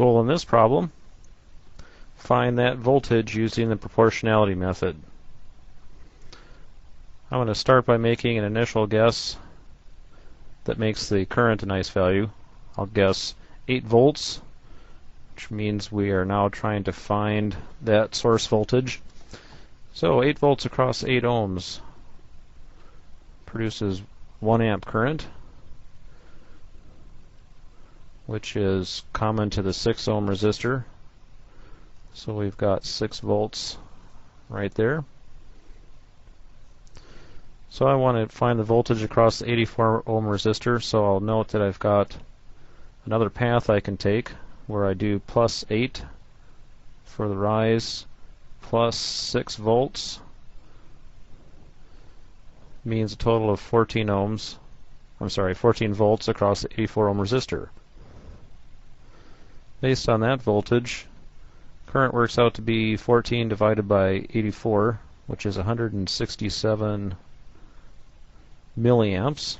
Goal in this problem: find that voltage using the proportionality method. I'm going to start by making an initial guess that makes the current a nice value. I'll guess 8 volts, which means we are now trying to find that source voltage. So 8 volts across 8 ohms produces 1 amp current, which is common to the 6 ohm resistor. So we've got 6 volts right there. So I want to find the voltage across the 84 ohm resistor, so I'll note that I've got another path I can take where I do plus 8 for the rise, plus 6 volts means a total of 14 volts across the 84 ohm resistor. Based on that voltage, current works out to be 14 divided by 84, which is 167 milliamps.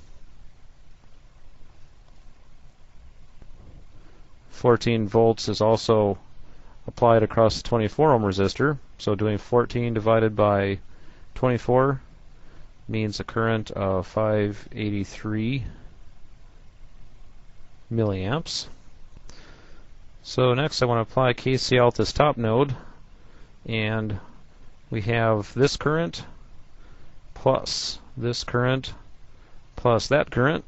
14 volts is also applied across the 24 ohm resistor, so doing 14 divided by 24 means a current of 583 milliamps. So next I want to apply KCL at this top node, and we have this current plus this current plus that current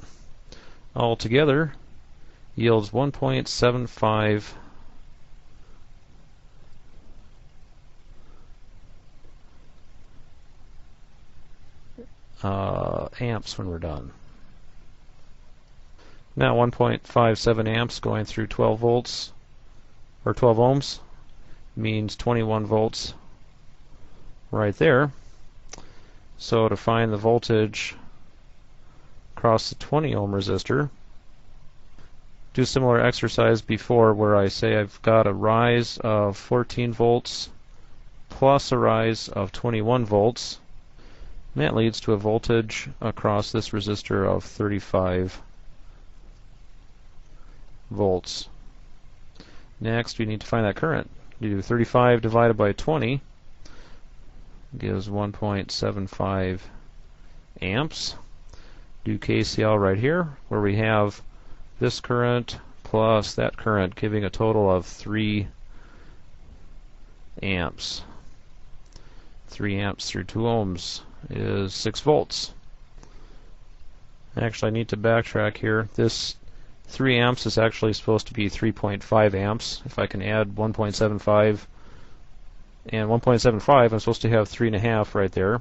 all together yields 1.75 amps when we're done. Now 1.57 amps going through 12 volts or 12 ohms means 21 volts right there. So to find the voltage across the 20 ohm resistor, do a similar exercise before where I say I've got a rise of 14 volts plus a rise of 21 volts. And that leads to a voltage across this resistor of 35 volts. Next, we need to find that current. Do 35 divided by 20 gives 1.75 amps. Do KCL right here, where we have this current plus that current, giving a total of 3 amps. 3 amps through 2 ohms is 6 volts. Actually, I need to backtrack here. This 3 amps is actually supposed to be 3.5 amps. If I can add 1.75 and 1.75, I'm supposed to have 3.5 right there.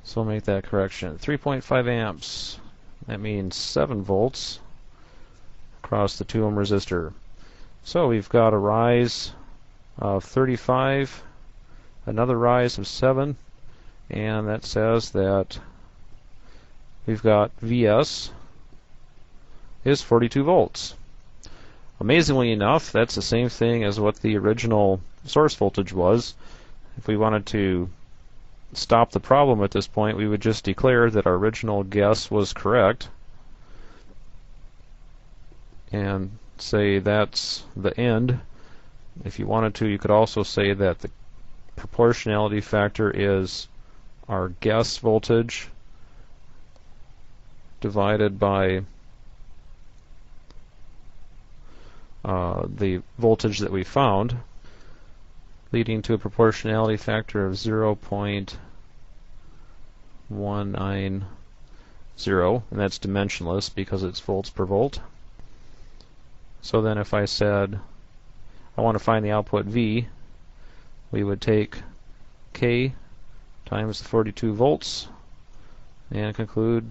So I'll make that correction. 3.5 amps. That means 7 volts across the 2 ohm resistor. So we've got a rise of 35, another rise of 7, and that says that we've got Vs is 42 volts. Amazingly enough, that's the same thing as what the original source voltage was. If we wanted to stop the problem at this point, we would just declare that our original guess was correct and say that's the end. If you wanted to, you could also say that the proportionality factor is our guess voltage divided by the voltage that we found, leading to a proportionality factor of 0.190, and that's dimensionless because it's volts per volt. So then if I said I want to find the output V, we would take K times the 42 volts and conclude